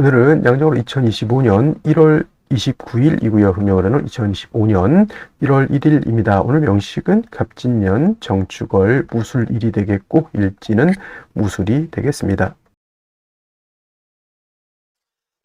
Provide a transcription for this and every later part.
오늘은 양력으로 2025년 1월 29일이고요. 음력으로는 2025년 1월 1일입니다. 오늘 명식은 갑진년, 정축월, 무술일이 되겠고 일지는 무술이 되겠습니다.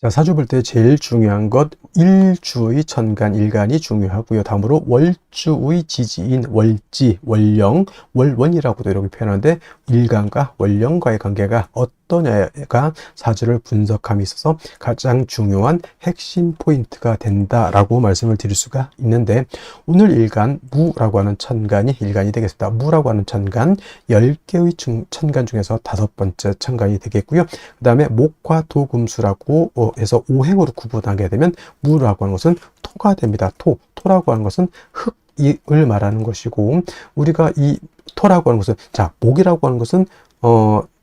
자, 사주 볼 때 제일 중요한 것 일주의 천간, 일간이 중요하고요. 다음으로 월주의 지지인 월지, 월령, 월원이라고도 이렇게 표현하는데 일간과 월령과의 관계가 어떠냐가 사주를 분석함에 있어서 가장 중요한 핵심 포인트가 된다라고 말씀을 드릴 수가 있는데, 오늘 일간 무라고 하는 천간이 일간이 되겠습니다. 무라고 하는 천간 10개의 천간 중에서 5번째 천간이 되겠고요. 그 다음에 목화 토금수라고 해서 오행으로 구분하게 되면 무라고 하는 것은 토가 됩니다. 토라고 하는 것은 흙을 말하는 것이고, 우리가 이 토라고 하는 것은, 자, 목이라고 하는 것은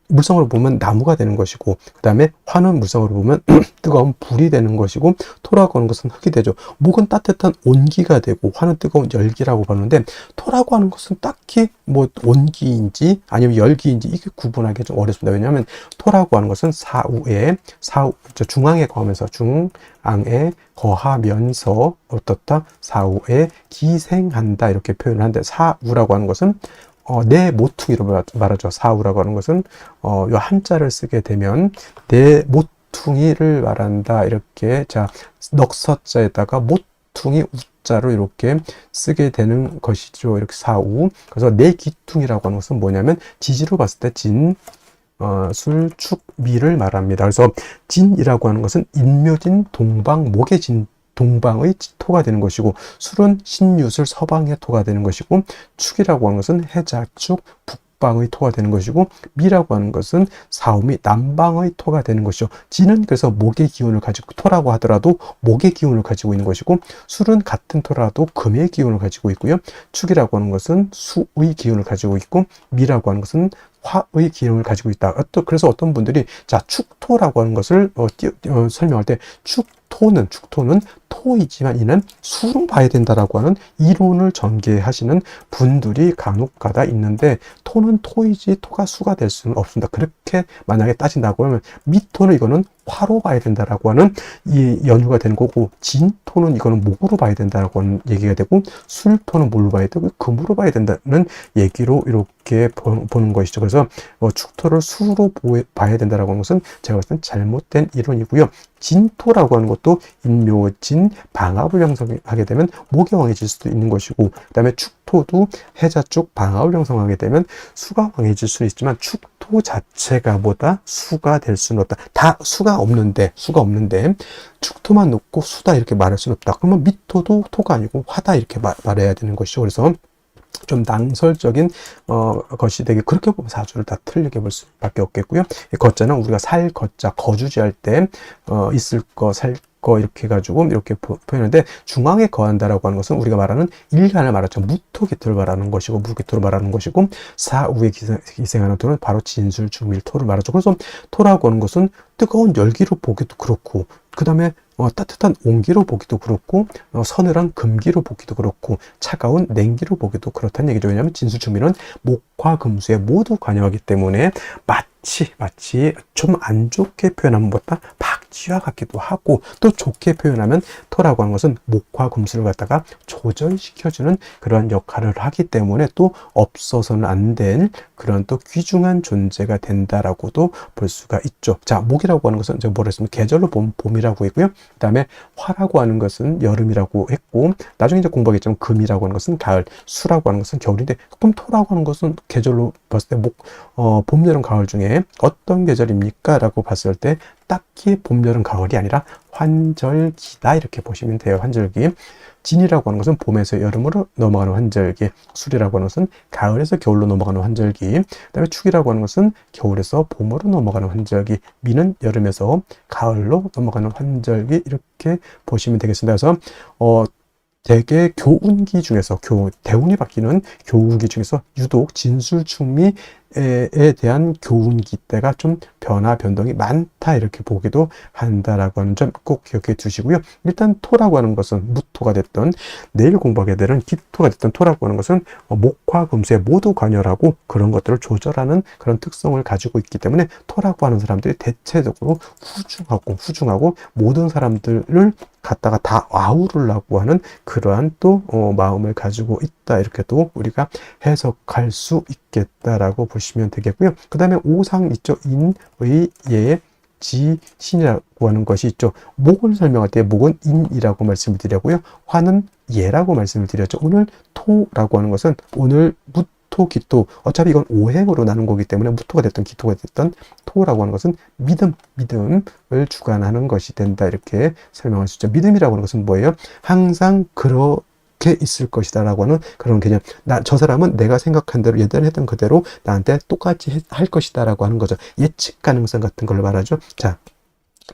물성으로 보면 나무가 되는 것이고, 그 다음에 화는 물성으로 보면 뜨거운 불이 되는 것이고, 토라고 하는 것은 흙이 되죠. 목은 따뜻한 온기가 되고, 화는 뜨거운 열기라고 보는데, 토라고 하는 것은 딱히 뭐 온기인지 아니면 열기인지 이게 구분하기 좀 어렵습니다. 왜냐하면 토라고 하는 것은 중앙에 거하면서, 중앙에 거하면서 어떻다? 사후에 기생한다, 이렇게 표현을 하는데, 사우라고 하는 것은 내 모퉁이로 말하죠. 사우라고 하는 것은 요 한자를 쓰게 되면 내 모퉁이를 말한다, 이렇게. 자, 넉서자에다가 모퉁이 우자로 이렇게 쓰게 되는 것이죠. 이렇게 사우. 그래서 내 기퉁이라고 하는 것은 뭐냐면 지지로 봤을 때 진, 술, 축, 미를 말합니다. 그래서 진이라고 하는 것은 인묘진, 동방, 목의 진, 동방의 토가 되는 것이고, 술은 신유술, 서방의 토가 되는 것이고, 축이라고 하는 것은 해자축, 북방의 토가 되는 것이고, 미라고 하는 것은 사오미, 남방의 토가 되는 것이죠. 진은 그래서 목의 기운을 가지고, 토라고 하더라도 목의 기운을 가지고 있는 것이고, 술은 같은 토라도 금의 기운을 가지고 있고요. 축이라고 하는 것은 수의 기운을 가지고 있고, 미라고 하는 것은 화의 기운을 가지고 있다. 그래서 어떤 분들이, 자, 축토라고 하는 것을 설명할 때 축토는 토이지만 이는 수로 봐야 된다라고 하는 이론을 전개하시는 분들이 간혹가다 있는데, 토는 토이지 토가 수가 될 수는 없습니다. 그렇게 만약에 따진다고 하면 미토는 이거는 화로 봐야 된다라고 하는 이 연유가 되는 거고, 진토는 이거는 목으로 봐야 된다라고 하는 얘기가 되고, 술토는 뭘로 봐야 되고 금으로 봐야 된다는 얘기로 이렇게 보는 것이죠. 그래서 축토를 수로 봐야 된다라고 하는 것은 제가 봤을 땐 잘못된 이론이고요. 진토라고 하는 것도 인묘진, 방압을 형성하게 되면 목이 왕해질 수도 있는 것이고, 그 다음에 축토도 해자축, 방압을 형성하게 되면 수가 왕해질 수는 있지만 축토 자체가 뭐다? 수가 될 수는 없다. 다 수가 없는데 축토만 놓고 수다 이렇게 말할 수는 없다. 그러면 미토도 토가 아니고 화다 이렇게 말해야 되는 것이죠. 그래서 좀 낭설적인 것이 되게, 그렇게 보면 사주를 다 틀리게 볼 수밖에 없겠고요. 거자는 우리가 살 거자, 거주지할 때 있을 거, 살 거 이렇게 해가지고 이렇게 표현하는데, 중앙에 거한다라고 하는 것은 우리가 말하는 일간을 말하죠. 무토기토를 말하는 것이고, 무기토를 말하는 것이고, 사우에 기생하는 토는 바로 진술, 중밀, 토를 말하죠. 그래서 토라고 하는 것은 뜨거운 열기로 보기도 그렇고, 그 다음에 따뜻한 온기로 보기도 그렇고, 서늘한 금기로 보기도 그렇고, 차가운 냉기로 보기도 그렇다는 얘기죠. 왜냐하면 진술중밀은 목화 금수에 모두 관여하기 때문에 마치 좀 안 좋게 표현하면 뭐다? 박쥐와 같기도 하고, 또 좋게 표현하면 토라고 하는 것은 목화 금수를 갖다가 조절시켜주는 그런 역할을 하기 때문에 또 없어서는 안 될 그런 또 귀중한 존재가 된다라고도 볼 수가 있죠. 자, 목이라고 하는 것은 제가 뭐라 했으면 계절로 보면 봄이라고 했고요. 그 다음에 화라고 하는 것은 여름이라고 했고, 나중에 이제 공부하겠지만 금이라고 하는 것은 가을, 수라고 하는 것은 겨울인데, 그럼 토라고 하는 것은 계절로 봤을 때 봄, 여름, 가을 중에 어떤 계절입니까? 라고 봤을 때 딱히 봄, 여름, 가을이 아니라 환절기다, 이렇게 보시면 돼요. 환절기. 진이라고 하는 것은 봄에서 여름으로 넘어가는 환절기, 술이라고 하는 것은 가을에서 겨울로 넘어가는 환절기, 그 다음에 축이라고 하는 것은 겨울에서 봄으로 넘어가는 환절기, 미는 여름에서 가을로 넘어가는 환절기, 이렇게 보시면 되겠습니다. 그래서 대개 교운기 중에서 대운이 바뀌는 교운기 중에서 유독 진술, 충미, 대한 교훈 기대가 좀 변화 변동이 많다 이렇게 보기도 한다라고 하는 점 꼭 기억해 두시고요. 일단 토라고 하는 것은 무토가 됐던 내일 공부하게 되는 기토가 됐던 토라고 하는 것은 목화 금수에 모두 관여하고 그런 것들을 조절하는 그런 특성을 가지고 있기 때문에 토라고 하는 사람들이 대체적으로 후중하고 모든 사람들을 갖다가 다 아우르려고 하는 그러한 또 마음을 가지고 있다 이렇게 또 우리가 해석할 수 있겠다라고 보시면 되겠고요. 그 다음에 오상 있죠. 인의 예 지신이라고 하는 것이 있죠. 목을 설명할 때 목은 인이라고 말씀을 드렸고요. 화는 예라고 말씀을 드렸죠. 오늘 토라고 하는 것은 오늘 무토, 기토, 어차피 이건 오행으로 나눈 거기 때문에 무토가 됐던 기토가 됐던 토라고 하는 것은 믿음을 주관하는 것이 된다 이렇게 설명할 수 있죠. 믿음이라고 하는 것은 뭐예요? 항상 그렇게 있을 것이다 라고 하는 그런 개념. 저 사람은 내가 생각한 대로 예전에 했던 그대로 나한테 똑같이 할 것이다 라고 하는 거죠. 예측 가능성 같은 걸 말하죠. 자,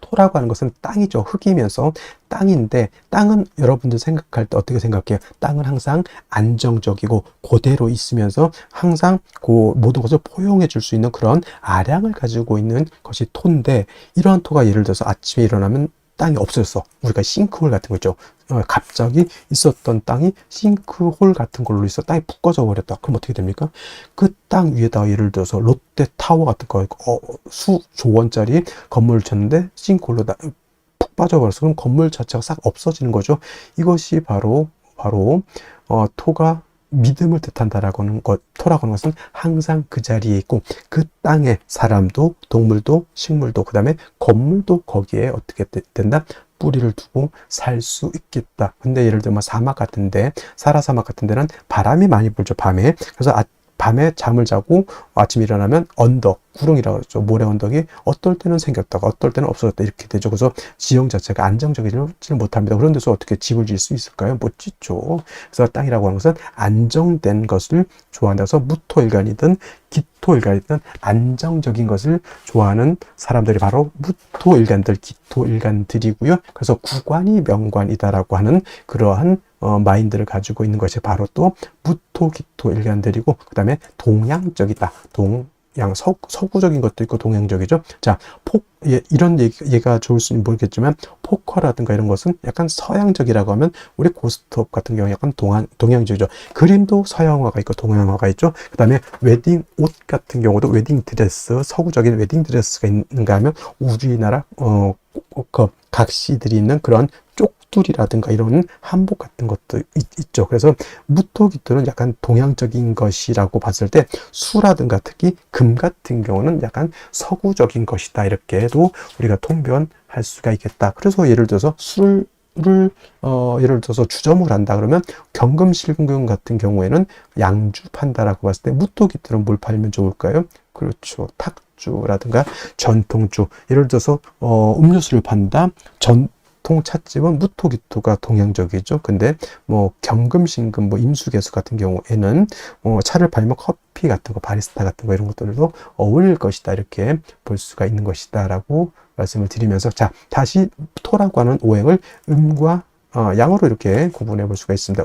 토라고 하는 것은 땅이죠. 흙이면서 땅인데 땅은 여러분들 생각할 때 어떻게 생각해요? 땅은 항상 안정적이고 그대로 있으면서 항상 그 모든 것을 포용해 줄 수 있는 그런 아량을 가지고 있는 것이 토인데 이러한 토가 예를 들어서 아침에 일어나면 땅이 없어졌어. 우리가 싱크홀 같은 거 있죠. 갑자기 있었던 땅이 싱크홀 같은 걸로 있어 땅이 푹 꺼져 버렸다. 그럼 어떻게 됩니까? 그 땅 위에다가 예를 들어서 롯데타워 같은 거 수조 원짜리 건물을 쳤는데 싱크홀로 푹 빠져버렸어. 그럼 건물 자체가 싹 없어지는 거죠. 이것이 바로 토가 믿음을 뜻한다라고 하는 것, 토라고 하는 것은 항상 그 자리에 있고 그 땅에 사람도 동물도 식물도 그 다음에 건물도 거기에 어떻게 된다? 뿌리를 두고 살 수 있겠다. 근데 예를 들면 사막 같은데 사라사막 같은 데는 바람이 많이 불죠. 밤에. 그래서 밤에 잠을 자고 아침에 일어나면 언덕, 구릉이라고 하죠. 모래 언덕이 어떨 때는 생겼다가 어떨 때는 없어졌다 이렇게 되죠. 그래서 지형 자체가 안정적이지 못합니다. 그런 데서 어떻게 집을 지을 수 있을까요? 못 짓죠. 그래서 땅이라고 하는 것은 안정된 것을 좋아한다서 무토일간이든 기토일간이든 안정적인 것을 좋아하는 사람들이 바로 무토일간들, 기토일간들이고요. 그래서 구관이 명관이다라고 하는 그러한 마인드를 가지고 있는 것이 바로 또 무토, 기토 일간들이고 그 다음에 동양적이다. 서구적인 것도 있고 동양적이죠. 자, 이런 얘가 좋을지는 모르겠지만 포커라든가 이런 것은 약간 서양적이라고 하면 우리 고스톱 같은 경우 약간 동양적이죠. 그림도 서양화가 있고 동양화가 있죠. 그 다음에 웨딩 옷 같은 경우도 웨딩 드레스, 서구적인 웨딩 드레스가 있는가 하면 우리나라 각시들이 있는 그런 쪽두리라든가 이런 한복 같은 것도 있죠. 그래서 무토기토는 약간 동양적인 것이라고 봤을 때 수라든가 특히 금 같은 경우는 약간 서구적인 것이다 이렇게도 우리가 통변할 수가 있겠다. 그래서 예를 들어서 술을 예를 들어서 주점을 한다 그러면 경금실금 같은 경우에는 양주 판다라고 봤을 때 무토기토는 뭘 팔면 좋을까요? 그렇죠. 탁주라든가 전통주. 예를 들어서 음료수를 판다. 전통 찻집은 무토기토가 동양적이죠. 근데 뭐 경금신금, 임수개수 같은 경우에는 차를 팔면 커피 같은 거, 바리스타 같은 거 이런 것들도 어울릴 것이다. 이렇게 볼 수가 있는 것이다라고 말씀을 드리면서 자, 다시 토라고 하는 오행을 음과 양으로 이렇게 구분해 볼 수가 있습니다.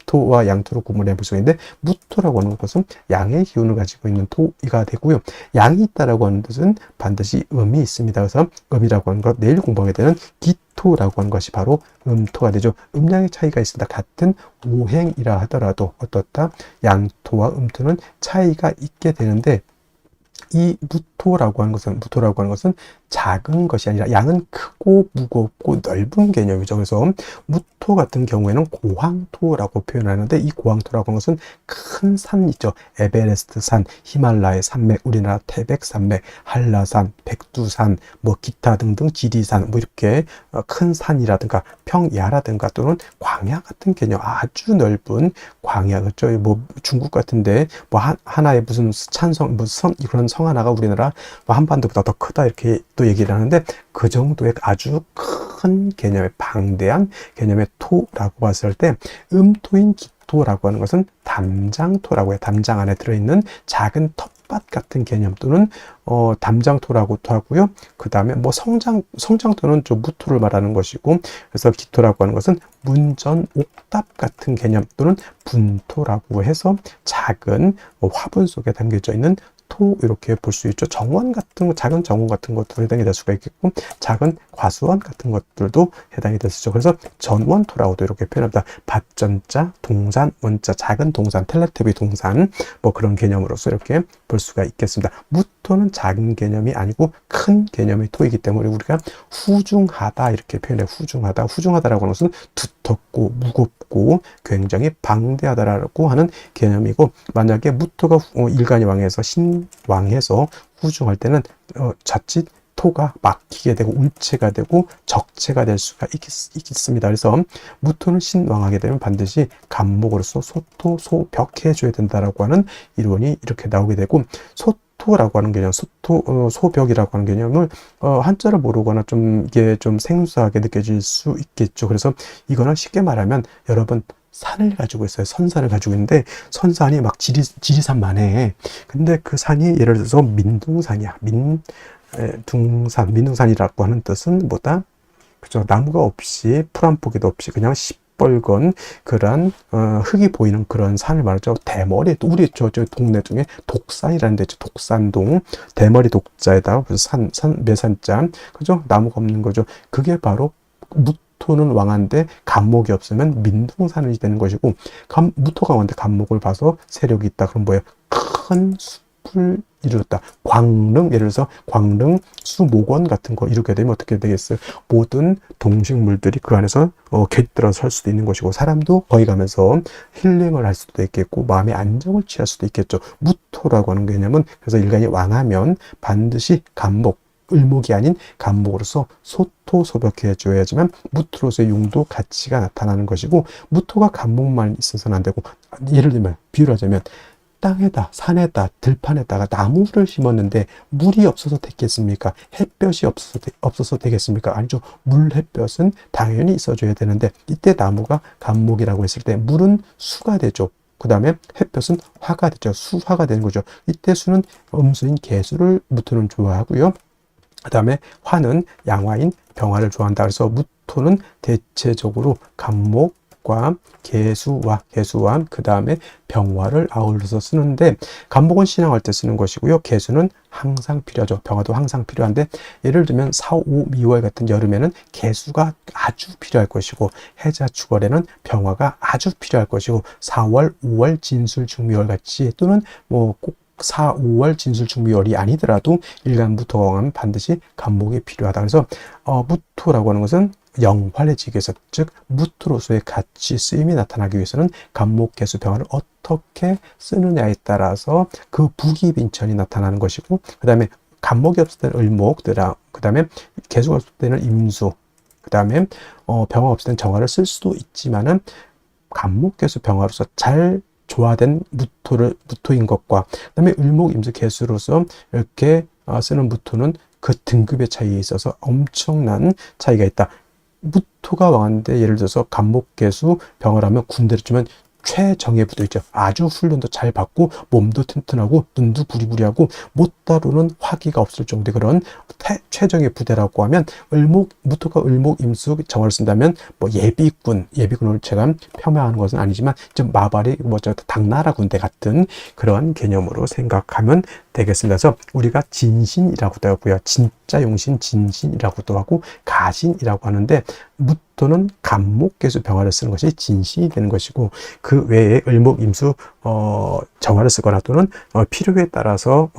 토와 양토로 구분해 볼 수가 있는데 무토라고 하는 것은 양의 기운을 가지고 있는 토가 되고요. 양이 있다라고 하는 뜻은 반드시 음이 있습니다. 그래서 음이라고 하는 것 내일 공부하게 되는 기토라고 하는 것이 바로 음토가 되죠. 음양의 차이가 있습니다. 같은 오행이라 하더라도 어떻다? 양토와 음토는 차이가 있게 되는데 이 무토라고 하는 것은 작은 것이 아니라 양은 크고 무겁고 넓은 개념이죠. 그래서 무토 같은 경우에는 고황토라고 표현하는데 이 고황토라고 하는 것은 큰 산 있죠. 에베레스트 산, 히말라야 산맥, 우리나라 태백산맥, 한라산, 백두산, 뭐 기타 등등 지리산, 뭐 이렇게 큰 산이라든가 평야라든가 또는 광야 같은 개념, 아주 넓은 광야, 그렇죠. 뭐 중국 같은데 뭐 하나의 무슨 찬성, 무슨 그런 성 하나가 우리나라 한반도보다 더 크다 이렇게 또 얘기를 하는데 그 정도의 아주 큰 개념의 방대한 개념의 토라고 봤을 때 음토인 기토라고 하는 것은 담장토라고 해요. 담장 안에 들어있는 작은 텃밭 같은 개념 또는 담장토라고도 하고요. 그 다음에 뭐 성장토는 좀 무토를 말하는 것이고 그래서 기토라고 하는 것은 문전 옥답 같은 개념 또는 분토라고 해서 작은 화분 속에 담겨져 있는 토 이렇게 볼 수 있죠. 정원 같은 거, 작은 정원 같은 것도 해당이 될 수가 있겠고 작은 과수원 같은 것들도 해당이 될 수 있죠. 그래서 전원토라고도 이렇게 표현합니다. 밭전자, 동산, 원자, 작은 동산, 텔레토비 동산 뭐 그런 개념으로서 이렇게 볼 수가 있겠습니다. 무토는 작은 개념이 아니고 큰 개념의 토이기 때문에 우리가 후중하다 이렇게 표현해. 후중하다라고 하는 것은 두텁고 무겁고 굉장히 방대하다라고 하는 개념이고, 만약에 무토가 일간이 왕해서 신왕해서 후중할 때는 자칫 토가 막히게 되고 울체가 되고 적체가 될 수가 있습니다. 그래서 무토는 신왕하게 되면 반드시 간목으로서 소토, 소벽 해줘야 된다라고 하는 이론이 이렇게 나오게 되고, 소토라고 하는 개념, 소벽이라고 하는 개념을 한자를 모르거나 좀 이게 좀 생소하게 느껴질 수 있겠죠. 그래서 이거는 쉽게 말하면 여러분 산을 가지고 있어요. 선산을 가지고 있는데 선산이 막 지리산만해. 근데 그 산이 예를 들어서 민둥산이야. 민둥산이라고 하는 뜻은 뭐다? 그죠? 나무가 없이 풀 한 포기도 없이 그냥 시뻘건 그런 흙이 보이는 그런 산을 말하죠. 대머리, 우리 저 동네 중에 독산이라는 데 있죠. 독산동, 대머리 독자에다가 매산자, 그죠? 나무가 없는 거죠. 그게 바로 무토는 왕한데 간목이 없으면 민둥산이 되는 것이고, 무토가 왕한데 간목을 봐서 세력이 있다. 그럼 뭐예요? 큰 숲을 이루었다. 광릉, 예를 들어서 광릉 수목원 같은 거 이렇게 되면 어떻게 되겠어요? 모든 동식물들이 그 안에서 깃들어 설 수도 있는 것이고, 사람도 거기 가면서 힐링을 할 수도 있겠고 마음의 안정을 취할 수도 있겠죠. 무토라고 하는 개념은 그래서 일간이 왕하면 반드시 간목, 을목이 아닌 간목으로서 소토, 소벽해 줘야지만 무토로서의 용도, 가치가 나타나는 것이고, 무토가 간목만 있어서는 안 되고, 예를 들면 비유를 하자면 땅에다, 산에다, 들판에다가 나무를 심었는데 물이 없어서 되겠습니까? 햇볕이 없어서 되겠습니까? 아니죠. 물, 햇볕은 당연히 있어줘야 되는데, 이때 나무가 간목이라고 했을 때 물은 수가 되죠. 그 다음에 햇볕은 화가 되죠. 수화가 되는 거죠. 이때 수는 음수인 개수를 무토는 좋아하고요. 그 다음에 화는 양화인 병화를 좋아한다. 그래서 무토는 대체적으로 간목과 개수와 그 다음에 병화를 아울러서 쓰는데, 간목은 신앙할 때 쓰는 것이고요. 개수는 항상 필요하죠. 병화도 항상 필요한데, 예를 들면 4, 5, 미월 같은 여름에는 개수가 아주 필요할 것이고, 해자 축월에는 병화가 아주 필요할 것이고, 4월, 5월 진술 중미월 같이, 또는 꼭 4, 5월 진술중미월이 아니더라도 일간 무토가 왕하면 반드시 간목이 필요하다. 그래서 무토라고 하는 것은 영활해지기 위해서, 즉 무토로서의 가치 쓰임이 나타나기 위해서는 간목, 개수, 병화를 어떻게 쓰느냐에 따라서 그 부기빈천이 나타나는 것이고, 그 다음에 간목이 없을 때는 을목, 그 다음에 개수가 없을 때는 임수, 그 다음에 병화 없을 때는 정화를 쓸 수도 있지만은 간목, 개수, 병화로서 잘 조화된 무토인 것과, 그 다음에 을목, 임수, 개수로서 이렇게 쓰는 무토는 그 등급의 차이에 있어서 엄청난 차이가 있다. 무토가 왕한데 예를 들어서 간목, 개수, 병화라면 군대를 주면 최정예 부대 있죠. 아주 훈련도 잘 받고 몸도 튼튼하고 눈도 부리부리하고 못 다루는 화기가 없을 정도의 그런 최정예 부대라고 하면, 무토가 을목, 임수, 정화를 쓴다면 예비군을 제가 폄하하는 것은 아니지만 좀 마발이 당나라 군대 같은 그런 개념으로 생각하면 되겠습니다. 그래서 우리가 진신이라고도 하고요, 진짜 용신, 진신이라고도 하고 가신이라고 하는데, 무토는 간목, 개수, 병화를 쓰는 것이 진신이 되는 것이고, 그 외에 을목, 임수, 정화를 쓰거나 또는 필요에 따라서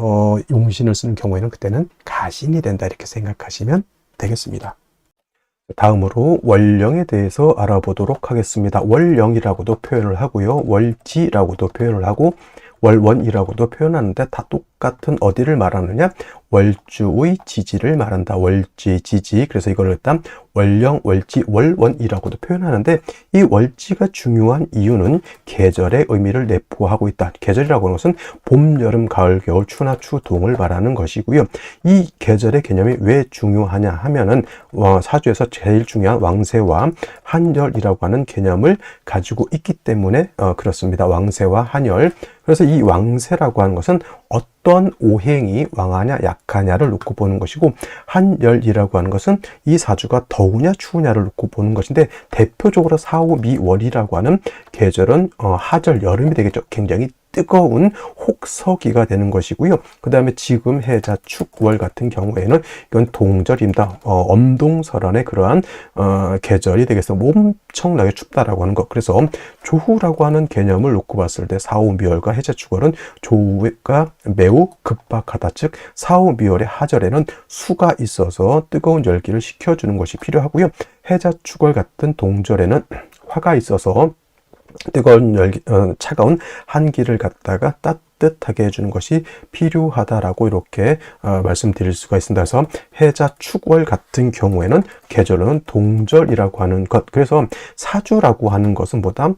용신을 쓰는 경우에는 그때는 가신이 된다, 이렇게 생각하시면 되겠습니다. 다음으로 월령에 대해서 알아보도록 하겠습니다. 월령이라고도 표현을 하고요, 월지라고도 표현을 하고 월원이라고도 표현하는데 다 똑같은 어디를 말하느냐? 월주의 지지를 말한다. 월지, 지지. 그래서 이걸 일단 월령, 월지, 월원이라고도 표현하는데, 이 월지가 중요한 이유는 계절의 의미를 내포하고 있다. 계절이라고 하는 것은 봄, 여름, 가을, 겨울, 추나 추동을 말하는 것이고요. 이 계절의 개념이 왜 중요하냐 하면은 사주에서 제일 중요한 왕세와 한열이라고 하는 개념을 가지고 있기 때문에 그렇습니다. 왕세와 한열. 그래서 이 왕세라고 하는 것은 어떤 오행이 왕하냐 약하냐를 놓고 보는 것이고, 한열이라고 하는 것은 이 사주가 더우냐 추우냐를 놓고 보는 것인데, 대표적으로 사오미월이라고 하는 계절은 하절, 여름이 되겠죠. 굉장히 뜨거운 혹서기가 되는 것이고요. 그 다음에 지금 해자 축월 같은 경우에는 이건 동절입니다. 엄동설한의 그러한 계절이 되겠습니다. 엄청나게 춥다라고 하는 것. 그래서 조후라고 하는 개념을 놓고 봤을 때 사오미월과 해자 축월은 조후가 매우 급박하다. 즉 사오미월의 하절에는 수가 있어서 뜨거운 열기를 식혀주는 것이 필요하고요. 해자 축월 같은 동절에는 화가 있어서 뜨거운 열기, 차가운 한기를 갖다가 따뜻하게 해주는 것이 필요하다라고 이렇게 말씀드릴 수가 있습니다. 그래서 해자 축월 같은 경우에는 계절은 동절이라고 하는 것. 그래서 사주라고 하는 것은 보다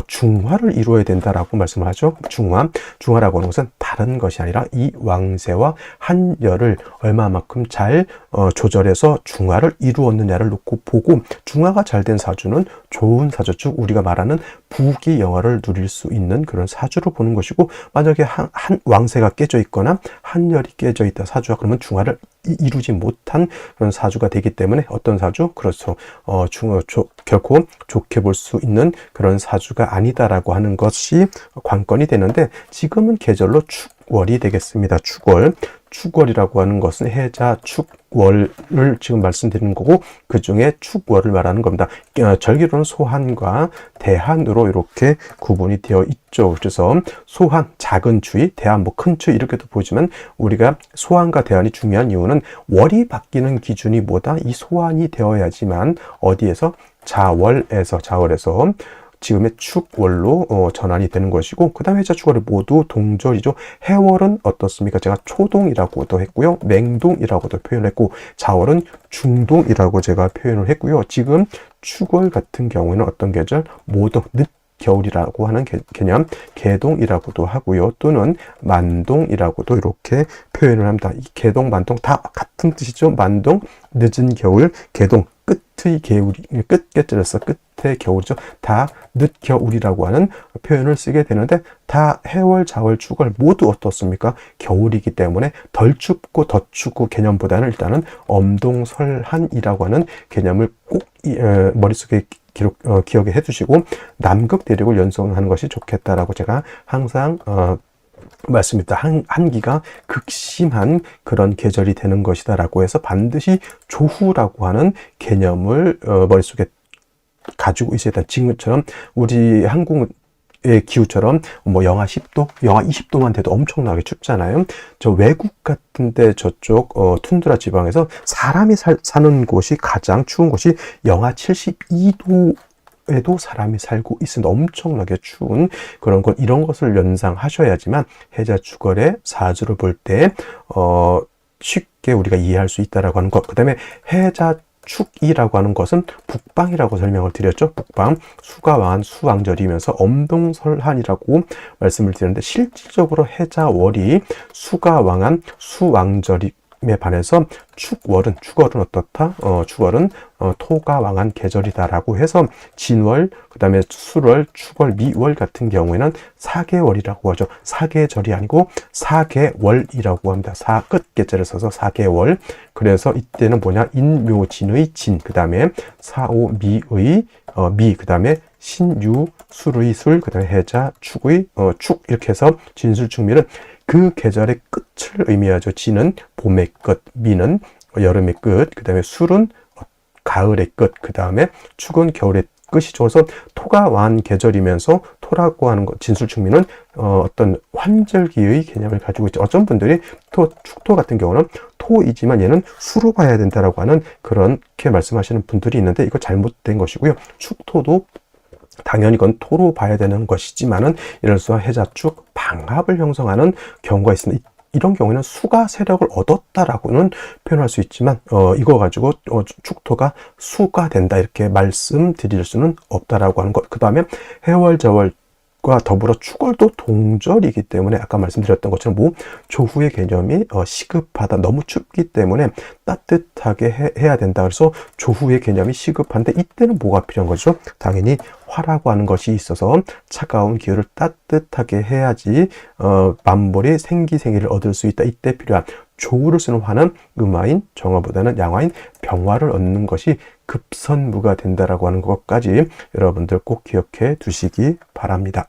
중화를 이루어야 된다라고 말씀을 하죠. 중화라고 하는 것은 다른 것이 아니라 이 왕세와 한열을 얼마만큼 잘 조절해서 중화를 이루었느냐를 놓고 보고, 중화가 잘 된 사주는 좋은 사주, 즉 우리가 말하는 부귀영화를 누릴 수 있는 그런 사주로 보는 것이고, 만약에 한 왕세가 깨져 있거나 한열이 깨져 있다 사주가, 그러면 중화를 이루지 못한 그런 사주가 되기 때문에 어떤 사주? 그렇죠. 결코 좋게 볼 수 있는 그런 사주가 아니다라고 하는 것이 관건이 되는데, 지금은 계절로 축월이 되겠습니다. 축월이라고 하는 것은 해자 축월을 지금 말씀드리는 거고, 그 중에 축월을 말하는 겁니다. 절기로는 소한과 대한으로 이렇게 구분이 되어 있죠. 그래서 소한, 작은 추위, 대한, 큰 추위 이렇게도 보지만, 우리가 소한과 대한이 중요한 이유는 월이 바뀌는 기준이 뭐다? 이 소한이 되어야지만 어디에서? 자월에서 지금의 축월로 전환이 되는 것이고, 그 다음에 해자 축월이 모두 동절이죠. 해월은 어떻습니까? 제가 초동이라고도 했고요. 맹동이라고도 표현을 했고, 자월은 중동이라고 제가 표현을 했고요. 지금 축월 같은 경우에는 어떤 계절? 모두 늦겨울이라고 하는 개념, 개동이라고도 하고요. 또는 만동이라고도 이렇게 표현을 합니다. 이 개동, 만동 다 같은 뜻이죠. 만동, 늦은 겨울, 개동, 끝의 겨울이, 끝께절에서 끝의 겨울이죠. 다 늦겨울이라고 하는 표현을 쓰게 되는데, 다 해월, 자월, 축월 모두 어떻습니까? 겨울이기 때문에 덜 춥고 더 춥고 개념보다는 일단은 엄동설한이라고 하는 개념을 꼭 머릿속에 기억해 두시고, 남극 대륙을 연상하는 것이 좋겠다라고 제가 항상 맞습니다. 한기가 극심한 그런 계절이 되는 것이다라고 해서 반드시 조후라고 하는 개념을 머릿속에 가지고 있어야 된다. 지금처럼 우리 한국의 기후처럼 영하 10도, 영하 20도만 돼도 엄청나게 춥잖아요. 저 외국 같은데 저쪽 툰드라 지방에서 사람이 사는 곳이 가장 추운 곳이 영하 72도 에도 사람이 살고 있으니 엄청나게 추운 그런 것, 이런 것을 연상하셔야지만 해자 축월의 사주를 볼 때 쉽게 우리가 이해할 수 있다라고 하는 것. 그 다음에 해자 축이라고 하는 것은 북방이라고 설명을 드렸죠. 북방, 수가 왕한 수왕절이면서 엄동설한이라고 말씀을 드렸는데, 실질적으로 해자월이 수가 왕한 수왕절이 에 반해서 축월은 어떻다? 축월은 토가 왕한 계절이다라고 해서 진월, 그 다음에 수월, 축월, 미월 같은 경우에는 사계월이라고 하죠. 사계절이 아니고 사계월이라고 합니다. 끝계절을 써서 사계월. 그래서 이때는 뭐냐? 인묘진의 진, 그 다음에 사오미의 미, 그 다음에 신유, 술의 술, 그 다음에 해자, 축의 축, 이렇게 해서 진술축미는 그 계절의 끝을 의미하죠. 진은 봄의 끝, 미는 여름의 끝, 그 다음에 술은 가을의 끝, 그 다음에 축은 겨울의 끝이죠. 그래서 토가 왕한 계절이면서 토라고 하는 것, 진술축미는 어떤 환절기의 개념을 가지고 있죠. 어떤 분들이 축토 같은 경우는 토이지만 얘는 수로 봐야 된다라고 하는 그렇게 말씀하시는 분들이 있는데, 이거 잘못된 것이고요. 축토도 당연히 이건 토로 봐야 되는 것이지만은, 예를 들어서 해자축 방합을 형성하는 경우가 있습니다. 이런 경우에는 수가 세력을 얻었다라고는 표현할 수 있지만, 이거 가지고 축토가 수가 된다 이렇게 말씀드릴 수는 없다라고 하는 것. 그 다음에 해월, 자월과 더불어 축월도 동절이기 때문에 아까 말씀드렸던 것처럼 조후의 개념이 시급하다, 너무 춥기 때문에 따뜻하게 해야 된다. 그래서 조후의 개념이 시급한데, 이때는 뭐가 필요한 거죠? 당연히 화라고 하는 것이 있어서 차가운 기후를 따뜻하게 해야지 만물이 생기를 얻을 수 있다. 이때 필요한 조후를 쓰는 화는 음화인 정화보다는 양화인 병화를 얻는 것이 급선무가 된다라고 하는 것까지 여러분들 꼭 기억해 두시기 바랍니다.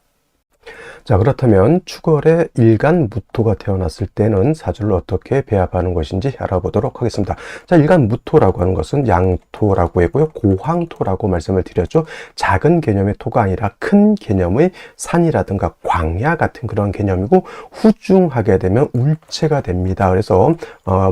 자, 그렇다면 축월에 일간 무토가 태어났을 때는 사주를 어떻게 배합하는 것인지 알아보도록 하겠습니다. 자, 일간 무토라고 하는 것은 양토라고 했고요. 고황토라고 말씀을 드렸죠. 작은 개념의 토가 아니라 큰 개념의 산이라든가 광야 같은 그런 개념이고, 후중하게 되면 울체가 됩니다. 그래서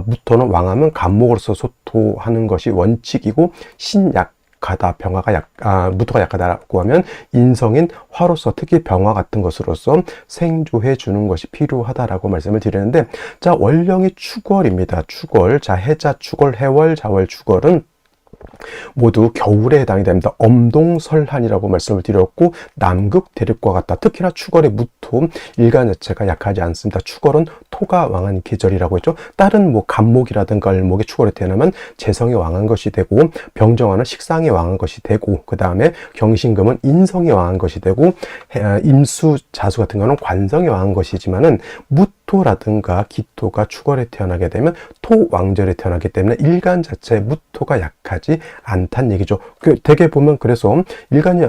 무토는 왕하면 간목으로서 소토하는 것이 원칙이고, 신약 가다 병화가 무토가 약하다라고 하면 인성인 화로서 특히 병화 같은 것으로서 생조해 주는 것이 필요하다라고 말씀을 드리는데, 자, 원령이 축월입니다. 축월. 자, 해자 축월, 해월, 자월 축월은 모두 겨울에 해당이 됩니다. 엄동설한이라고 말씀을 드렸고, 남극 대륙과 같다. 특히나 축월의 무토 일간 자체가 약하지 않습니다. 축월은 토가 왕한 계절이라고 했죠. 다른 뭐 간목이라든가 을목의 축월에 태어나면 재성이 왕한 것이 되고, 병정화는 식상이 왕한 것이 되고, 그 다음에 경신금은 인성이 왕한 것이 되고, 임수 자수 같은 거는 관성이 왕한 것이지만은 무토라든가 기토가 축월에 태어나게 되면 토 왕절에 태어나기 때문에 일간 자체의 무토가 약하지 않다는 얘기죠. 대개 보면 그래서 일간이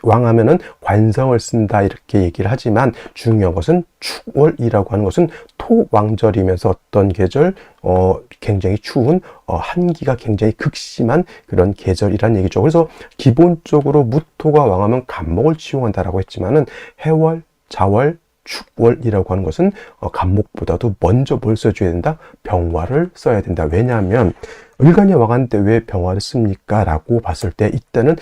왕하면은 관성을 쓴다 이렇게 얘기를 하지만, 중요한 것은 축월이라고 하는 것은 토 왕절이면서 어떤 계절 굉장히 추운 한기가 굉장히 극심한 그런 계절이란 얘기죠. 그래서 기본적으로 무토가 왕하면 간목을 치용한다라고 했지만은 해월, 자월, 축월이라고 하는 것은 간목보다도 먼저 뭘 써줘야 된다? 병화를 써야 된다. 왜냐하면 일간이 왕한데 왜 병화를 씁니까? 라고 봤을 때 이때는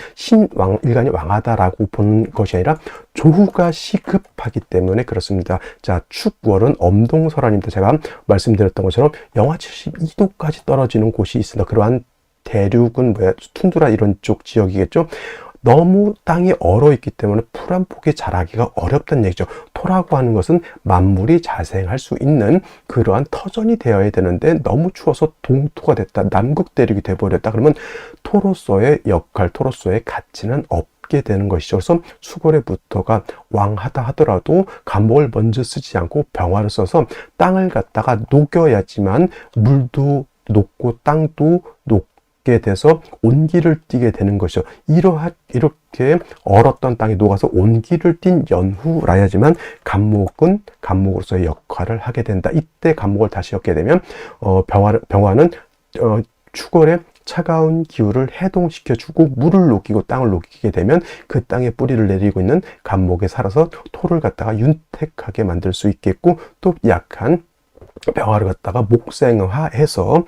일간이 왕하다라고 보는 것이 아니라 조후가 시급하기 때문에 그렇습니다. 자, 축월은 엄동설한입니다. 제가 말씀드렸던 것처럼 영하 72도까지 떨어지는 곳이 있습니다. 그러한 대륙은 툰드라 이런 쪽 지역이겠죠. 너무 땅이 얼어있기 때문에 풀 한 폭이 자라기가 어렵다는 얘기죠. 토라고 하는 것은 만물이 자생할 수 있는 그러한 터전이 되어야 되는데, 너무 추워서 동토가 됐다, 남극 대륙이 돼버렸다 그러면 토로서의 역할, 토로서의 가치는 없게 되는 것이죠. 그래서 수골의 무토가 왕하다 하더라도 간목을 먼저 쓰지 않고 병화를 써서 땅을 갖다가 녹여야지만 물도 녹고 땅도 녹고 게 돼서 온기를 띠게 되는 것이죠. 이렇게 얼었던 땅이 녹아서 온기를 띈 연후라야지만 간목은 간목으로서의 역할을 하게 된다. 이때 간목을 다시 얻게 되면 병화는 축월에 차가운 기후를 해동시켜주고 물을 녹이고 땅을 녹이게 되면 그 땅에 뿌리를 내리고 있는 간목에 살아서 토를 갖다가 윤택하게 만들 수 있겠고, 또 약한 병화를 갖다가 목생화해서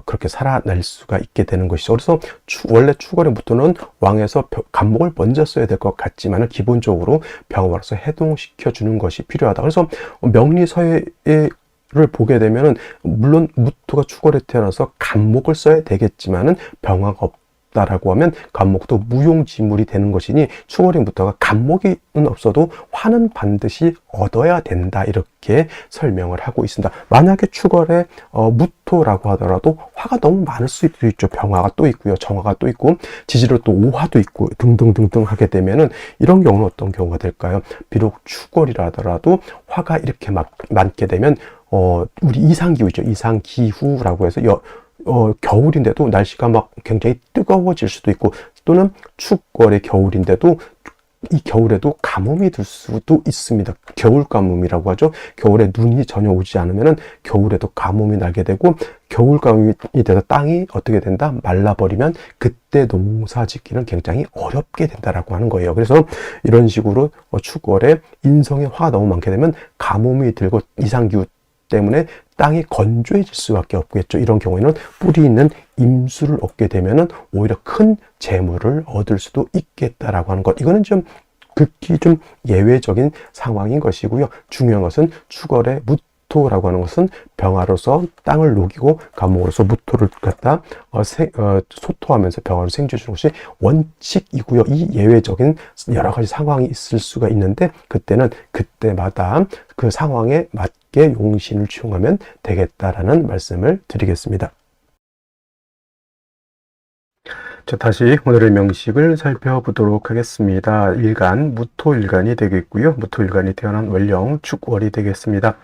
그렇게 살아날 수가 있게 되는 것이죠. 그래서 원래 축월의 무토는 왕에서 간목을 먼저 써야 될 것 같지만 기본적으로 병화로서 해동시켜 주는 것이 필요하다. 그래서 명리서예를 보게 되면은 물론 무토가 축월에 태어나서 간목을 써야 되겠지만은 병화가 없다라고 하면 간목도 무용지물이 되는 것이니, 축월의 무토가 간목이 없어도 화는 반드시 얻어야 된다 이렇게 설명을 하고 있습니다. 만약에 축월에 무토라고 하더라도 화가 너무 많을 수도 있죠. 병화가 또 있고요, 정화가 또 있고, 지지로 또 오화도 있고 등등등등 하게 되면은 이런 경우는 어떤 경우가 될까요? 비록 축월이라 하더라도 화가 이렇게 많게 되면 우리 이상기후죠. 이상기후라고 해서 겨울인데도 날씨가 막 굉장히 뜨거워질 수도 있고, 또는 축월의 겨울인데도 이 겨울에도 가뭄이 들 수도 있습니다. 겨울 가뭄이라고 하죠. 겨울에 눈이 전혀 오지 않으면은 겨울에도 가뭄이 나게 되고, 겨울 가뭄이 돼서 땅이 어떻게 된다? 말라버리면 그때 농사 짓기는 굉장히 어렵게 된다라고 하는 거예요. 그래서 이런 식으로 축월에 인성의 화가 너무 많게 되면 가뭄이 들고 이상기후 때문에 땅이 건조해질 수밖에 없겠죠. 이런 경우에는 뿌리 있는 임수를 얻게 되면은 오히려 큰 재물을 얻을 수도 있겠다라고 하는 것. 이거는 좀 극히 좀 예외적인 상황인 것이고요. 중요한 것은 축월의 무토라고 하는 것은 병화로서 땅을 녹이고 간목으로서 무토를 갖다 소토하면서 병화로 생겨주는 것이 원칙이고요. 이 예외적인 여러 가지 상황이 있을 수가 있는데, 그때는 그때마다 그 상황에 맞게 용신을 치용하면 되겠다라는 말씀을 드리겠습니다. 자, 다시 오늘의 명식을 살펴보도록 하겠습니다. 일간, 무토일간이 되겠고요. 무토일간이 태어난 원령 축월이 되겠습니다.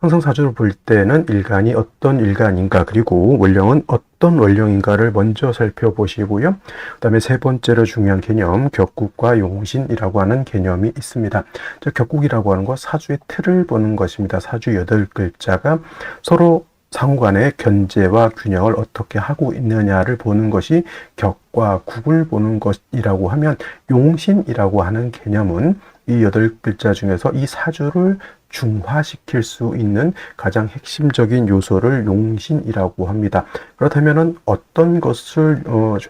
상승사주를 볼 때는 일간이 어떤 일간인가, 그리고 원령은 어떤 원령인가를 먼저 살펴보시고요. 그 다음에 세 번째로 중요한 개념, 격국과 용신이라고 하는 개념이 있습니다. 격국이라고 하는 것, 사주의 틀을 보는 것입니다. 사주 8글자가 서로 상호간의 견제와 균형을 어떻게 하고 있느냐를 보는 것이 격과 국을 보는 것이라고 하면, 용신이라고 하는 개념은 이 8글자 중에서 이 사주를 중화시킬 수 있는 가장 핵심적인 요소를 용신이라고 합니다. 그렇다면 어떤 것을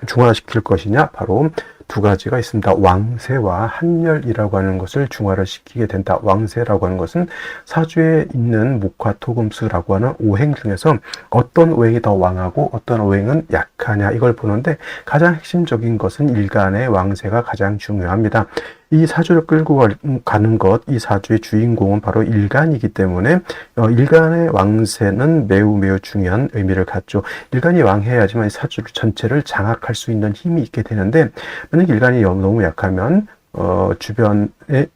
중화시킬 것이냐? 바로 두 가지가 있습니다. 왕세와 한열이라고 하는 것을 중화를 시키게 된다. 왕세라고 하는 것은 사주에 있는 목화토금수라고 하는 오행 중에서 어떤 오행이 더 왕하고 어떤 오행은 약하냐, 이걸 보는데 가장 핵심적인 것은 일간의 왕세가 가장 중요합니다. 이 사주를 끌고 가는 것, 이 사주의 주인공은 바로 일간이기 때문에 일간의 왕세는 매우 매우 중요한 의미를 갖죠. 일간이 왕해야지만 이 사주 전체를 장악할 수 있는 힘이 있게 되는데, 만약 일간이 너무 약하면 주변에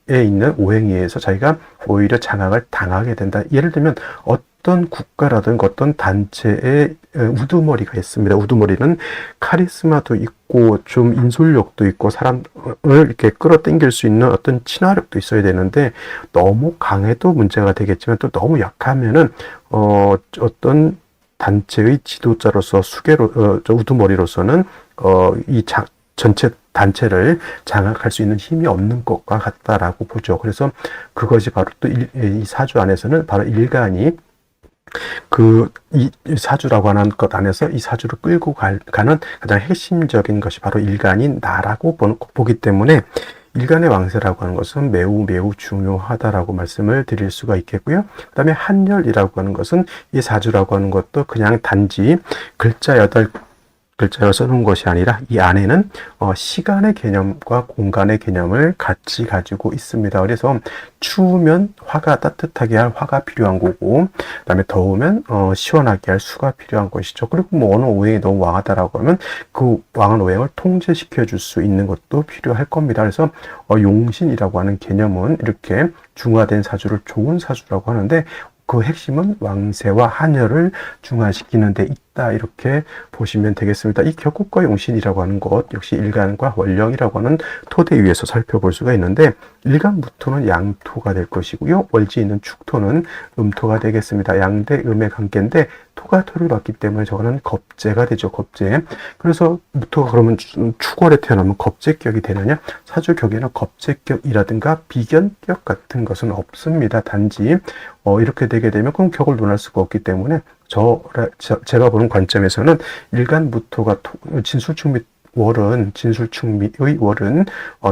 있는 오행에 의해서 자기가 오히려 장악을 당하게 된다. 예를 들면 어떤 국가라든가 어떤 단체의 우두머리가 있습니다. 우두머리는 카리스마도 있고 좀 인솔력도 있고 사람을 이렇게 끌어당길 수 있는 어떤 친화력도 있어야 되는데, 너무 강해도 문제가 되겠지만 또 너무 약하면은 어떤 단체의 지도자로서 우두머리로서는 전체 단체를 장악할 수 있는 힘이 없는 것과 같다라고 보죠. 그래서 그것이 바로 또 이 사주 안에서는 바로 일간이 이 사주라고 하는 것 안에서 이 사주를 끌고 가는 가장 핵심적인 것이 바로 일간인 나라고 보기 때문에, 일간의 왕세라고 하는 것은 매우 매우 중요하다라고 말씀을 드릴 수가 있겠고요. 그 다음에 한열이라고 하는 것은 이 사주라고 하는 것도 그냥 단지 글자 8글자를 써놓은 것이 아니라 이 안에는 시간의 개념과 공간의 개념을 같이 가지고 있습니다. 그래서 추우면 화가 따뜻하게 할 화가 필요한 거고, 그 다음에 더우면 시원하게 할 수가 필요한 것이죠. 그리고 뭐 어느 오행이 너무 왕하다라고 하면 그 왕한 오행을 통제시켜 줄 수 있는 것도 필요할 겁니다. 그래서 용신이라고 하는 개념은 이렇게 중화된 사주를 좋은 사주라고 하는데, 그 핵심은 왕세와 한열을 중화시키는 데 있다, 이렇게 보시면 되겠습니다. 이 격국과 용신이라고 하는 것 역시 일간과 원령이라고 하는 토대 위에서 살펴볼 수가 있는데, 일간무토는 양토가 될 것이고요, 월지 있는 축토는 음토가 되겠습니다. 양대 음의 관계인데 토가 토를 받기 때문에 저거는 겁재가 되죠. 겁재. 그래서 무토가 그러면 축월에 태어나면 겁재격이 되느냐? 사주격에는 겁재격이라든가 비견격 같은 것은 없습니다. 단지 이렇게 되게 되면 그럼 격을 논할 수가 없기 때문에 제가 보는 관점에서는 일간무토가 진술축미 진술축미의 월은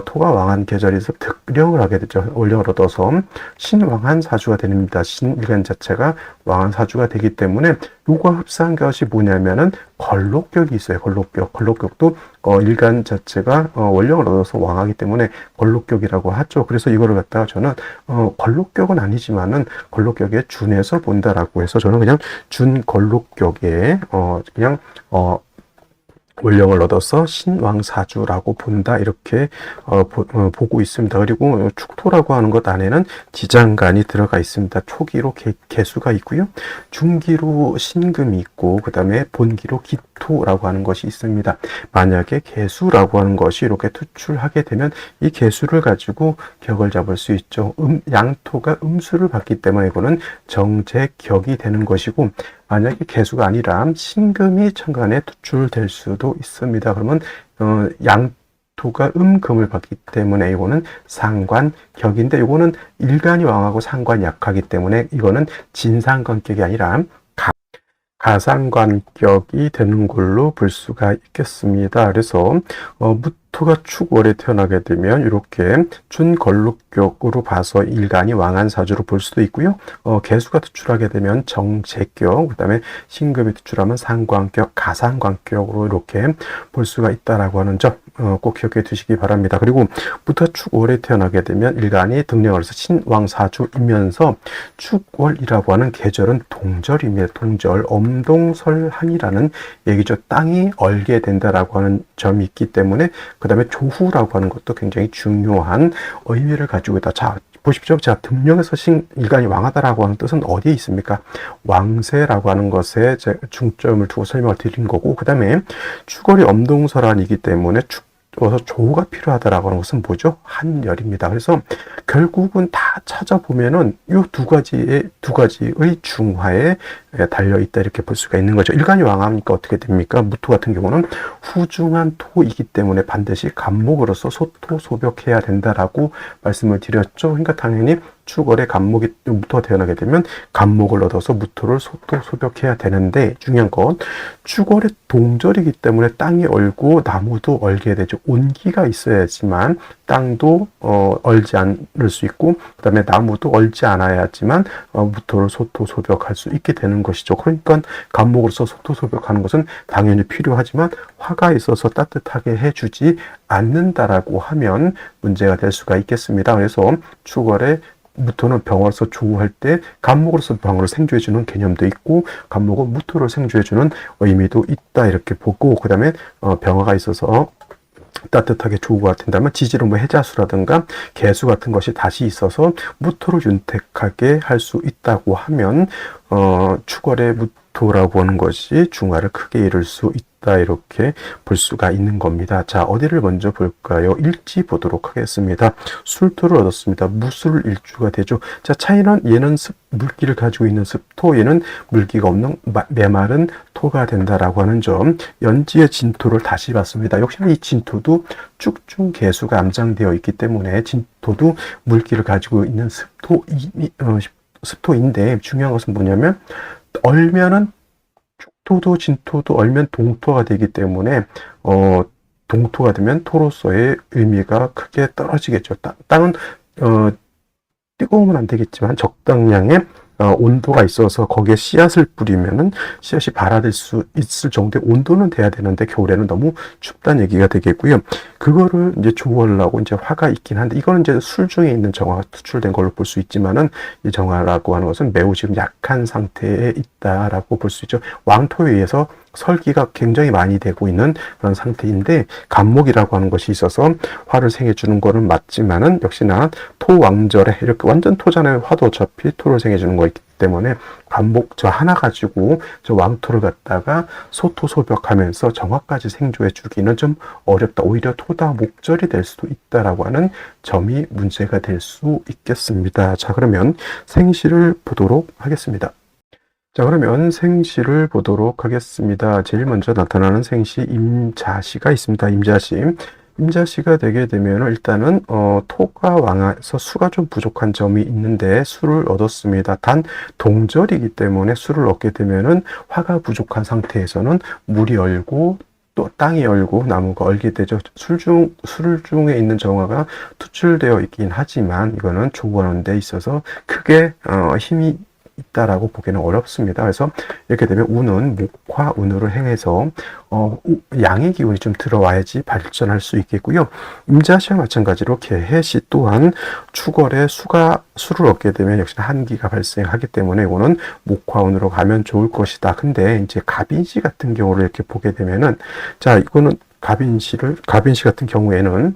토가 왕한 계절에서 득령을 하게 되죠. 월령을 얻어서 신왕한 사주가 됩니다. 신일간 자체가 왕한 사주가 되기 때문에 요거 흡사한 것이 뭐냐면은 걸록격이 있어요. 걸록격도 일간 자체가 월령을 얻어서 왕하기 때문에 걸록격이라고 하죠. 그래서 이거를 갖다가 저는 걸록격은 아니지만은 걸록격에 준해서 본다라고 해서 저는 그냥 준 걸록격에 그냥 원령을 얻어서 신왕사주라고 본다, 이렇게 보고 있습니다. 그리고 축토라고 하는 것 안에는 지장간이 들어가 있습니다. 초기로 개수가 있고요, 중기로 신금이 있고, 그 다음에 본기로 기토라고 하는 것이 있습니다. 만약에 개수라고 하는 것이 이렇게 투출하게 되면 이 개수를 가지고 격을 잡을 수 있죠. 양토가 음수를 받기 때문에 이거는 정제격이 되는 것이고, 만약에 개수가 아니라 신금이 천간에 투출될 수도 있습니다. 그러면 양토가 금을 받기 때문에 이거는 상관격인데, 이거는 일간이 왕하고 상관이 약하기 때문에 이거는 진상관격이 아니라 가상관격이 되는 걸로 볼 수가 있겠습니다. 그래서 무토가 축월에 태어나게 되면 이렇게 준걸록격으로 봐서 일간이 왕한 사주로 볼 수도 있고요. 개수가 투출하게 되면 정제격, 그 다음에 신금이 투출하면 상관격, 가상관격으로 이렇게 볼 수가 있다라고 하는 점 꼭 기억해 두시기 바랍니다. 그리고 무토 축월에 태어나게 되면 일간이 등령을 해서 신왕사주이면서 축월이라고 하는 계절은 동절입니다. 동절, 엄동설한이라는 얘기죠. 땅이 얼게 된다라고 하는 점이 있기 때문에, 그 다음에 조후라고 하는 것도 굉장히 중요한 의미를 가지고 있다. 자, 보십시오. 자, 등령에서 일간이 왕하다라고 하는 뜻은 어디에 있습니까? 왕세라고 하는 것에 중점을 두고 설명을 드린 거고, 그 다음에 추월이 엄동설한이기 때문에 그래서 조우가 필요하다라고 하는 것은 뭐죠? 한열입니다. 그래서 결국은 다 찾아보면은 이 두 가지의 중화에 달려 있다 이렇게 볼 수가 있는 거죠. 일간이 왕하니까 어떻게 됩니까? 무토 같은 경우는 후중한 토이기 때문에 반드시 간목으로서 소토 소벽해야 된다라고 말씀을 드렸죠. 그러니까 당연히 추월에 간목이 무토가 태어나게 되면 간목을 얻어서 무토를 소토 소벽해야 되는데, 중요한 건 추월의 동절이기 때문에 땅이 얼고 나무도 얼게 되죠. 온기가 있어야지만 땅도 얼지 않을 수 있고, 그 다음에 나무도 얼지 않아야지만 무토를 소토 소벽할 수 있게 되는 것이죠. 그러니까 간목으로서 소토 소벽하는 것은 당연히 필요하지만 화가 있어서 따뜻하게 해주지 않는다라고 하면 문제가 될 수가 있겠습니다. 그래서 추월에 무토는 병화로서 조우할 때 간목으로서 병화를 생조해주는 개념도 있고, 간목은 무토를 생조해주는 의미도 있다 이렇게 보고, 그 다음에 병화가 있어서 따뜻하게 조우가 된다면 지지로 뭐 해자수라든가 개수 같은 것이 다시 있어서 무토를 윤택하게 할 수 있다고 하면 추월의 무토라고 하는 것이 중화를 크게 이룰 수 있다 이렇게 볼 수가 있는 겁니다. 자, 어디를 먼저 볼까요? 일지 보도록 하겠습니다. 술토를 얻었습니다. 무술 일주가 되죠. 자, 차이는 얘는 물기를 가지고 있는 습토, 얘는 물기가 없는 메마른 토가 된다라고 하는 점. 연지의 진토를 다시 봤습니다. 역시나 이 진토도 쭉중 개수가 암장되어 있기 때문에 진토도 물기를 가지고 있는 습토인데, 중요한 것은 뭐냐면 얼면은 축토도 진토도 얼면 동토가 되기 때문에 동토가 되면 토로서의 의미가 크게 떨어지겠죠. 땅은 뜨거우면 안 되겠지만 적당량의 온도가 있어서 거기에 씨앗을 뿌리면은 씨앗이 발아될 수 있을 정도의 온도는 돼야 되는데 겨울에는 너무 춥다는 얘기가 되겠고요. 그거를 이제 조우하려고 이제 화가 있긴 한데, 이거는 이제 술 중에 있는 정화가 투출된 걸로 볼 수 있지만은, 이 정화라고 하는 것은 매우 지금 약한 상태에 있다라고 볼 수 있죠. 왕토에 의해서 설기가 굉장히 많이 되고 있는 그런 상태인데, 간목이라고 하는 것이 있어서 화를 생해주는 거는 맞지만은, 역시나 토왕절에 이렇게 완전 토잖아요. 화도 어차피 토를 생해주는 거있기 때문에 간목 저 하나 가지고 저 왕토를 갖다가 소토소벽하면서 정화까지 생조해 주기는 좀 어렵다. 오히려 토다 목절이 될 수도 있다라고 하는 점이 문제가 될 수 있겠습니다. 자, 그러면 생시를 보도록 하겠습니다. 자, 그러면 생시를 보도록 하겠습니다. 제일 먼저 나타나는 생시 임자시가 있습니다. 임자시가 되게 되면 일단은 토가 왕해서 수가 좀 부족한 점이 있는데 수를 얻었습니다. 단 동절이기 때문에 수를 얻게 되면은 화가 부족한 상태에서는 물이 얼고 또 땅이 얼고 나무가 얼게 되죠. 술 중에 있는 정화가 투출되어 있긴 하지만 이거는 조우하는 데 있어서 크게 힘이 있다라고 보기는 어렵습니다. 그래서 이렇게 되면 운은 목화운으로 행해서 양의 기운이 좀 들어와야지 발전할 수 있겠고요. 임자시와 마찬가지로 개해시 또한 추월에 수를 얻게 되면 역시나 한기가 발생하기 때문에 이거는 목화운으로 가면 좋을 것이다. 근데 이제 갑인시 같은 경우를 이렇게 보게 되면은, 자, 이거는 갑인시 같은 경우에는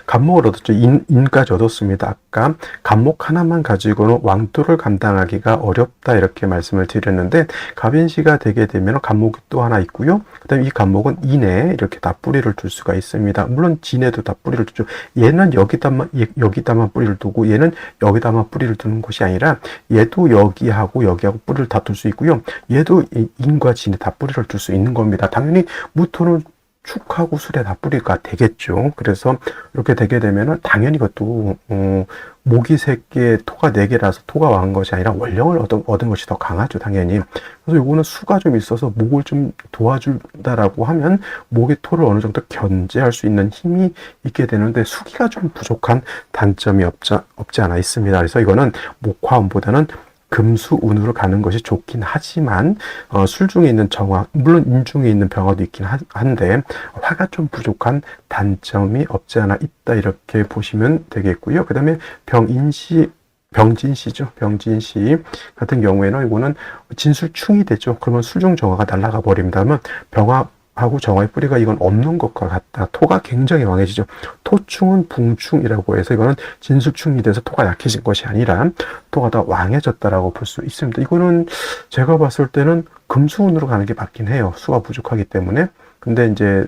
간목을 얻었죠. 인까지 얻었습니다. 아까 간목 하나만 가지고는 왕토를 감당하기가 어렵다 이렇게 말씀을 드렸는데, 갑인시가 되게 되면 간목이 또 하나 있고요. 그 다음에 이 간목은 인에 이렇게 다 뿌리를 둘 수가 있습니다. 물론 진에도 다 뿌리를 두죠. 얘는 여기다만 뿌리를 두고 얘는 여기다만 뿌리를 두는 것이 아니라 얘도 여기하고 여기하고 뿌리를 다 둘 수 있고요. 얘도 인과 진에 다 뿌리를 둘 수 있는 겁니다. 당연히 무토는 축하고 술에 다 뿌리가 되겠죠. 그래서 이렇게 되게 되면은 당연히 이것도 목이 3개, 토가 4개라서 토가 왕한 것이 아니라 원령을 얻은 것이 더 강하죠, 당연히. 그래서 이거는 수가 좀 있어서 목을 좀 도와준다라고 하면 목의 토를 어느 정도 견제할 수 있는 힘이 있게 되는데, 수기가 좀 부족한 단점이 없지 않아 있습니다. 그래서 이거는 목화운보다는 금수운으로 가는 것이 좋긴 하지만 술 중에 있는 정화, 물론 인 중에 있는 병화도 있긴 한데 화가 좀 부족한 단점이 없지 않아 있다 이렇게 보시면 되겠고요. 그 다음에 병진시죠. 병진시 같은 경우에는 이거는 진술충이 되죠. 그러면 술중 정화가 날아가 버립니다만 병화 하고 정화의 뿌리가 이건 없는 것과 같다. 토가 굉장히 왕해지죠. 토충은 붕충이라고 해서 이거는 진수충이 돼서 토가 약해진 것이 아니라 토가 더 왕해졌다라고 볼 수 있습니다. 이거는 제가 봤을 때는 금수운으로 가는 게 맞긴 해요. 수가 부족하기 때문에. 근데 이제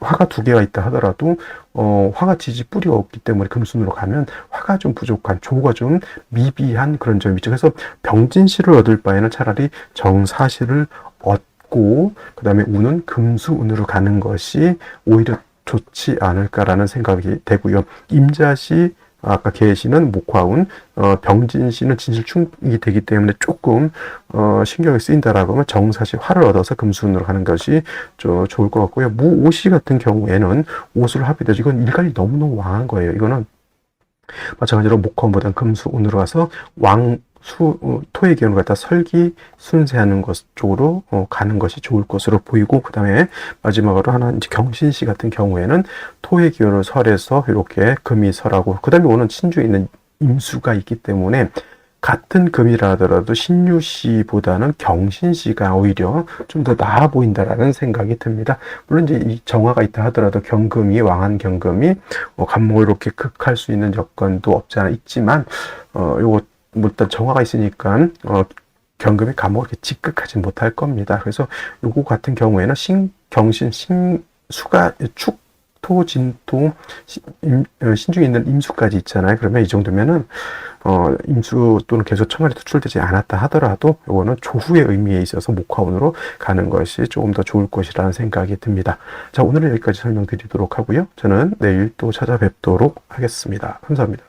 화가 두 개가 있다 하더라도 화가 지지 뿌리가 없기 때문에 금순으로 가면 화가 좀 부족한, 조가 좀 미비한 그런 점이 있죠. 그래서 병진씨를 얻을 바에는 차라리 정사씨를 얻고 그 다음에 운은 금수운으로 가는 것이 오히려 좋지 않을까라는 생각이 되고요. 임자씨, 아까 계시는 목화운, 병진씨는 진실충이 되기 때문에 조금 신경이 쓰인다라고 하면 정사시 화를 얻어서 금수운으로 가는 것이 좋을 것 같고요. 무오시 같은 경우에는 오수를 합의되죠. 이건 일간이 너무너무 왕한 거예요. 이거는 마찬가지로 목화운보다는 금수운으로 가서 토의 기운을 갖다 설기 순세하는 것 쪽으로 가는 것이 좋을 것으로 보이고, 그 다음에 마지막으로 하나 이제 경신시 같은 경우에는 토의 기운을 설해서 이렇게 금이 설하고, 그 다음에 오는 신주에 있는 임수가 있기 때문에 같은 금이라 하더라도 신유시보다는 경신시가 오히려 좀 더 나아 보인다라는 생각이 듭니다. 물론 이제 이 정화가 있다 하더라도 경금이, 왕한 경금이 간목을 이렇게 극할 수 있는 여건도 없지 않아 있지만, 요거 뭐 일단 정화가 있으니까 경금이 감옥을 이렇게 직극하지 못할 겁니다. 그래서 요거 같은 경우에는 경신, 수가 축토, 진토, 신중에 있는 임수까지 있잖아요. 그러면 이 정도면은 임수 또는 계속 청간이 투출되지 않았다 하더라도 요거는 조후의 의미에 있어서 목화운으로 가는 것이 조금 더 좋을 것이라는 생각이 듭니다. 자, 오늘은 여기까지 설명드리도록 하고요. 저는 내일 또 찾아뵙도록 하겠습니다. 감사합니다.